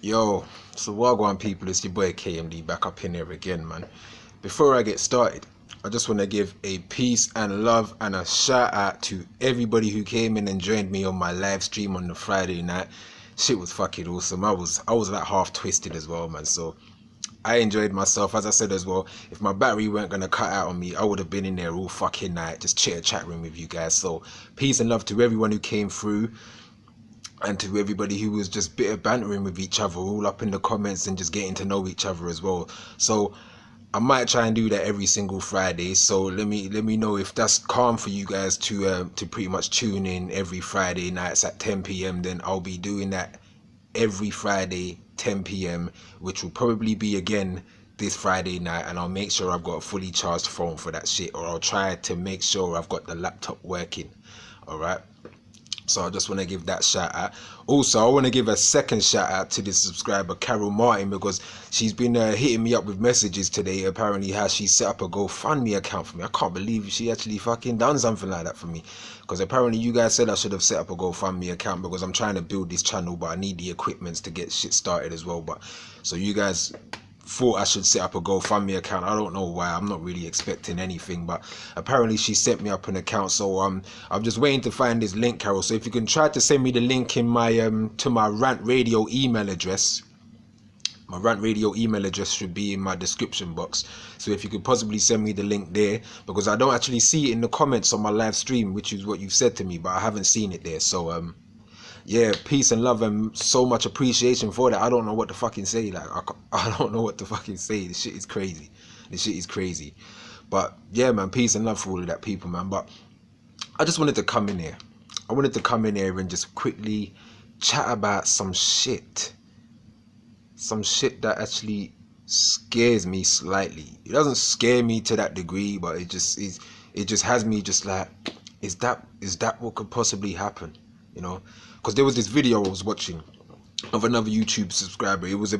Yo, so Wagwan people, it's your boy KMD back up in here again, man. Before I get started, I just want to give a peace and love and a shout out to everybody who came in and joined me on my live stream on the Friday night. Shit was fucking awesome. I was like half twisted as well, man. So I enjoyed myself. As I said as well, if my battery weren't gonna cut out on me, I would have been in there all fucking night, just chatting with you guys. So peace and love to everyone who came through, and to everybody who was just bit of bantering with each other, all up in the comments and just getting to know each other as well. So I might try and do that every single Friday. So let me know if that's calm for you guys to pretty much tune in every Friday nights at 10 p.m. Then I'll be doing that every Friday 10 p.m., which will probably be again this Friday night, and I'll make sure I've got a fully charged phone for that shit, or I'll try to make sure I've got the laptop working. All right. So I just want to give that shout out. Also, I want to give a second shout out to this subscriber, Carol Martin, because she's been hitting me up with messages today. Apparently, how she set up a GoFundMe account for me. I can't believe she actually fucking done something like that for me. Because apparently, you guys said I should have set up a GoFundMe account because I'm trying to build this channel, but I need the equipments to get shit started as well. But so you guys thought I should set up a GoFundMe account. I don't know why. I'm not really expecting anything, but apparently she set me up an account. So I'm just waiting to find this link, Carol. So if you can try to send me the link in my to my Rant Radio email address. My Rant Radio email address should be in my description box. So if you could possibly send me the link there, because I don't actually see it in the comments on my live stream, which is what you've said to me, but I haven't seen it there. So yeah, peace and love and so much appreciation for that. I don't know what to fucking say. Like, I don't know what to fucking say. This shit is crazy. This shit is crazy. But yeah, man, peace and love for all of that, people, man. But I just wanted to come in here. I wanted to come in here and just quickly chat about some shit. Some shit that actually scares me slightly. It doesn't scare me to that degree, but it just is. It just has me just like, is that what could possibly happen? You know, because there was this video I was watching of another YouTube subscriber. It was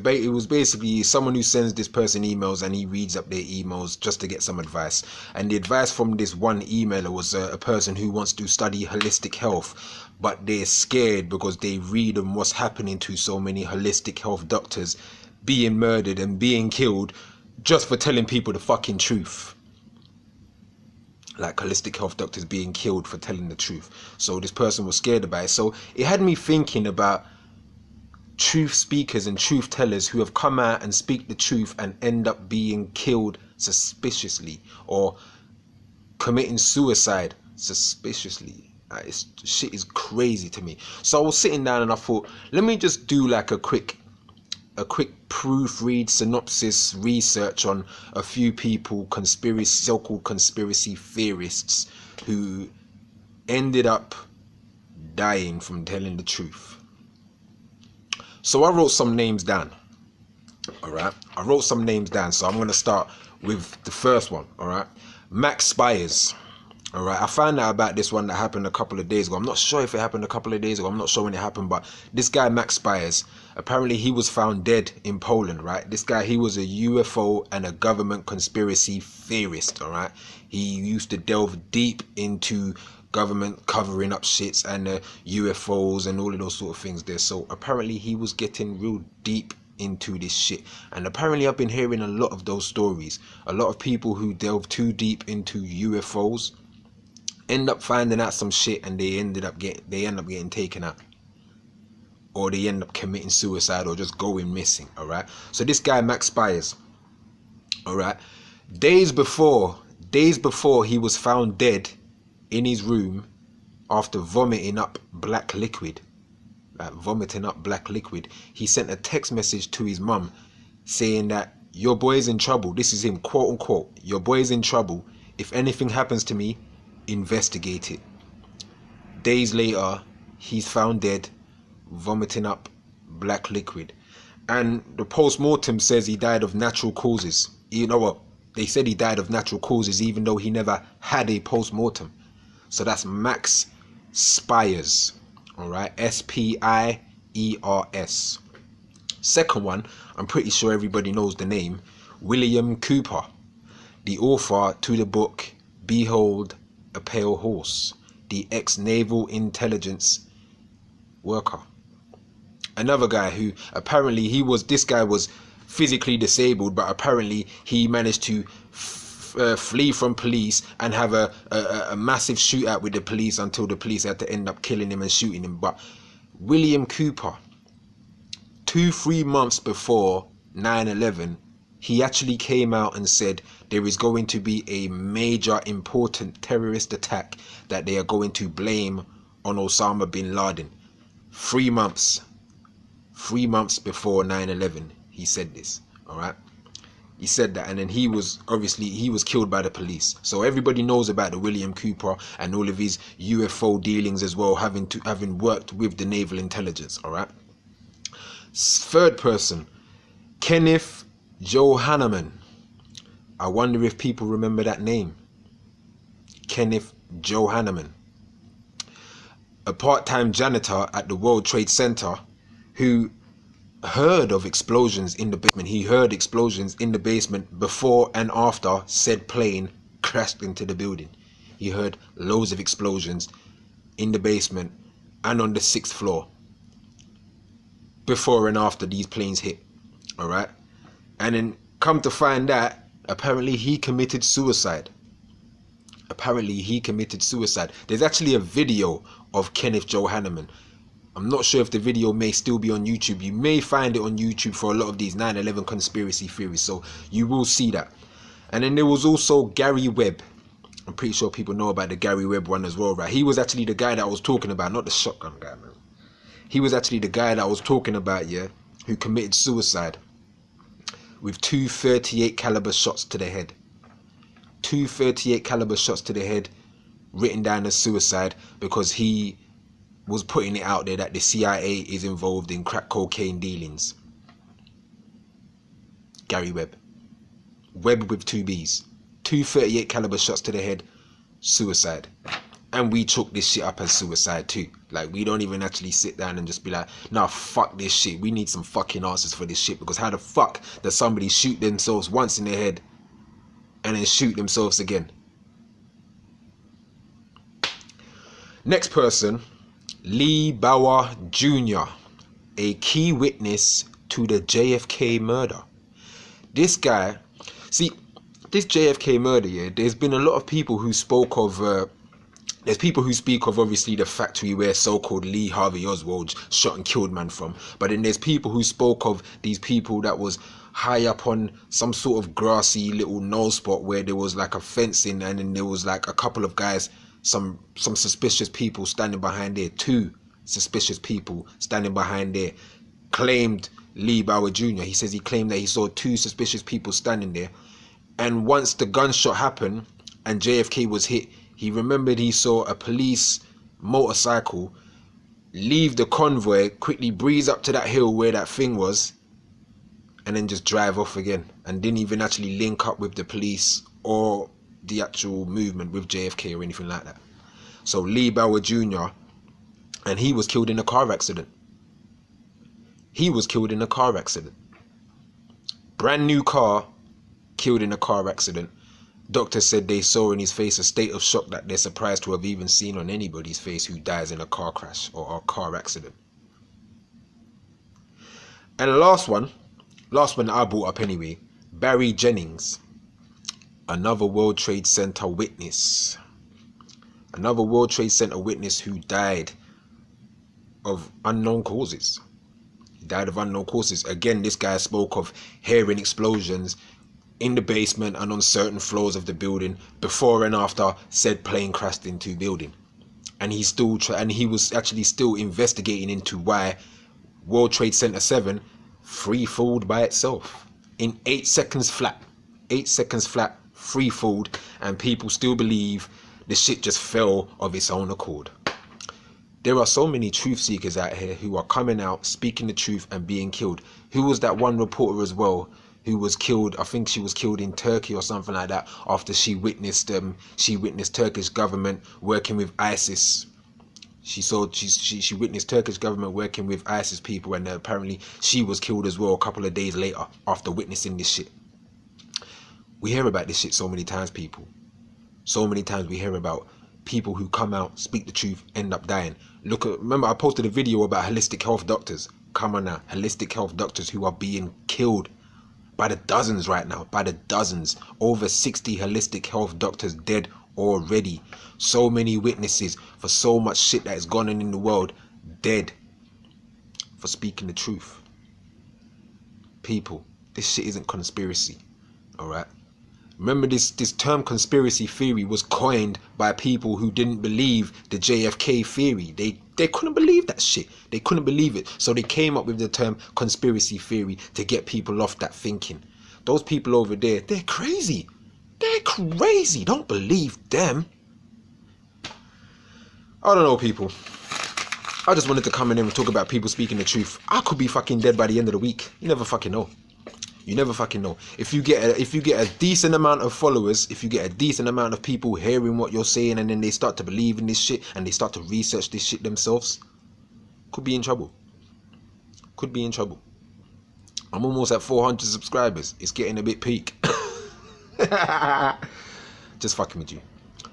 basically someone who sends this person emails and he reads up their emails just to get some advice. And the advice from this one emailer was a person who wants to study holistic health, but they're scared because they read on what's happening to so many holistic health doctors being murdered and being killed just for telling people the fucking truth. Like holistic health doctors being killed for telling the truth. So this person was scared about it. So it had me thinking about truth speakers and truth tellers who have come out and speak the truth and end up being killed suspiciously or committing suicide suspiciously. Shit is crazy to me. So I was sitting down and I thought, let me just do like a quick proofread synopsis research on a few people, so-called conspiracy theorists, who ended up dying from telling the truth. So I wrote some names down. All right, I wrote some names down. So I'm going to start with the first one. All right, Max Spires. All right, I found out about this one that happened a couple of days ago. I'm not sure if it happened a couple of days ago. I'm not sure when it happened, but this guy, Max Spires, apparently he was found dead in Poland, right? This guy, he was a UFO and a government conspiracy theorist, all right? He used to delve deep into government covering up shits and UFOs and all of those sort of things there. So apparently he was getting real deep into this shit, and apparently I've been hearing a lot of those stories. A lot of people who delve too deep into UFOs end up finding out some shit, and they end up getting taken out, or they end up committing suicide or just going missing. All right, so this guy Max Spires, all right, days before he was found dead in his room after vomiting up black liquid, he sent a text message to his mum saying that your boy's in trouble. This is him, quote unquote, your boy's in trouble. If anything happens to me, investigate it. Days later, he's found dead, vomiting up black liquid. And the post-mortem says he died of natural causes. You know what? They said he died of natural causes even though he never had a post-mortem. So that's Max Spires. Alright, Spiers. Second one, I'm pretty sure everybody knows the name, William Cooper, the author to the book Behold a Pale Horse, the ex-naval intelligence worker. another guy who apparently this guy was physically disabled, but apparently he managed to flee from police and have a massive shootout with the police until the police had to end up killing him and shooting him. But William Cooper, 2-3 months before 9/11, he actually came out and said there is going to be a major important terrorist attack that they are going to blame on Osama bin Laden. 3 months before 9/11, he said this. All right, he said that, and then he was killed by the police. So everybody knows about the William Cooper and all of his UFO dealings as well, having worked with the naval intelligence. All right. Third person, Kenneth Johanneman. I wonder if people remember that name. Kenneth Johanneman, a part-time janitor at the World Trade Center who heard of explosions in the basement. He heard explosions in the basement before and after said plane crashed into the building. He heard loads of explosions in the basement and on the 6th floor before and after these planes hit. All right. And then come to find out, apparently he committed suicide. There's actually a video of Kenneth Johanneman. I'm not sure if the video may still be on YouTube. You may find it on YouTube for a lot of these 9/11 conspiracy theories, so you will see that. And then there was also Gary Webb. I'm pretty sure people know about the Gary Webb one as well, right? He was actually the guy that I was talking about, not the shotgun guy, man. He was actually the guy that I was talking about, yeah, who committed suicide with 2 .38 caliber shots to the head. 2 .38 caliber shots to the head, written down as suicide because he was putting it out there that the CIA is involved in crack cocaine dealings. Gary Webb. Webb with 2 B's. 2 .38 caliber shots to the head, suicide. And we took this shit up as suicide too. Like, we don't even actually sit down and just be like, nah, fuck this shit. We need some fucking answers for this shit. Because how the fuck does somebody shoot themselves once in their head and then shoot themselves again? Next person, Lee Bauer Jr., a key witness to the JFK murder. This guy, see, this JFK murder, yeah, there's been a lot of people who spoke of, there's people who speak of obviously the factory where so-called Lee Harvey Oswald shot and killed man from. But then there's people who spoke of these people that was high up on some sort of grassy little knoll spot where there was like a fencing, and then there was like a couple of guys, some suspicious people standing behind there. 2 suspicious people standing behind there. Claimed Lee Bauer Jr. He says he claimed that he saw 2 suspicious people standing there. And once the gunshot happened and JFK was hit, he remembered he saw a police motorcycle leave the convoy, quickly breeze up to that hill where that thing was, and then just drive off again, and didn't even actually link up with the police or the actual movement with JFK or anything like that. So Lee Bauer Jr., and he was killed in a car accident. Brand new car, killed in a car accident. Doctors said they saw in his face a state of shock that they're surprised to have even seen on anybody's face who dies in a car crash or a car accident. And the last one that I brought up anyway, Barry Jennings, another World Trade Center witness. Another World Trade Center witness who died of unknown causes. Again, this guy spoke of hearing explosions in the basement and on certain floors of the building before and after said plane crashed into building. And he was actually still investigating into why World Trade Center 7 free-falled by itself in 8 seconds flat. 8 seconds flat, free-falled, and people still believe the shit just fell of its own accord. There are so many truth seekers out here who are coming out, speaking the truth and being killed. Who was that one reporter as well who was killed? I think she was killed in Turkey or something like that after she witnessed Turkish government working with ISIS. She witnessed Turkish government working with ISIS people, and apparently she was killed as well a couple of days later after witnessing this shit. We hear about this shit so many times, people. So many times we hear about people who come out, speak the truth, end up dying. Remember I posted a video about holistic health doctors. Come on now, holistic health doctors who are being killed by the dozens right now, by the dozens. Over 60 holistic health doctors dead already. So many witnesses for so much shit that has gone on in the world dead for speaking the truth. People, this shit isn't conspiracy, alright? Remember, this term conspiracy theory was coined by people who didn't believe the JFK theory. They couldn't believe that shit. They couldn't believe it. So they came up with the term conspiracy theory to get people off that thinking. Those people over there, they're crazy. They're crazy. Don't believe them. I don't know, people. I just wanted to come in here and talk about people speaking the truth. I could be fucking dead by the end of the week. You never fucking know. You never fucking know. If you get a decent amount of followers, if you get a decent amount of people hearing what you're saying, and then they start to believe in this shit and they start to research this shit themselves, could be in trouble. Could be in trouble. I'm almost at 400 subscribers. It's getting a bit peak. Just fucking with you.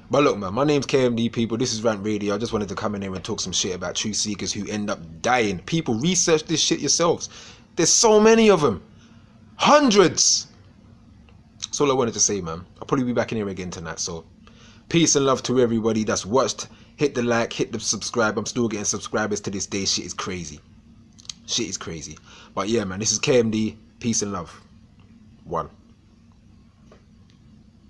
But look, man, my name's KMD, people. This is Rant Radio. I just wanted to come in here and talk some shit about truth seekers who end up dying. People, research this shit yourselves. There's so many of them. Hundreds. That's all I wanted to say, man. I'll probably be back in here again tonight. So peace and love to everybody that's watched. Hit the like, hit the subscribe. I'm still getting subscribers to this day. Shit is crazy. Shit is crazy. But yeah, man, this is KMD. Peace and love. One.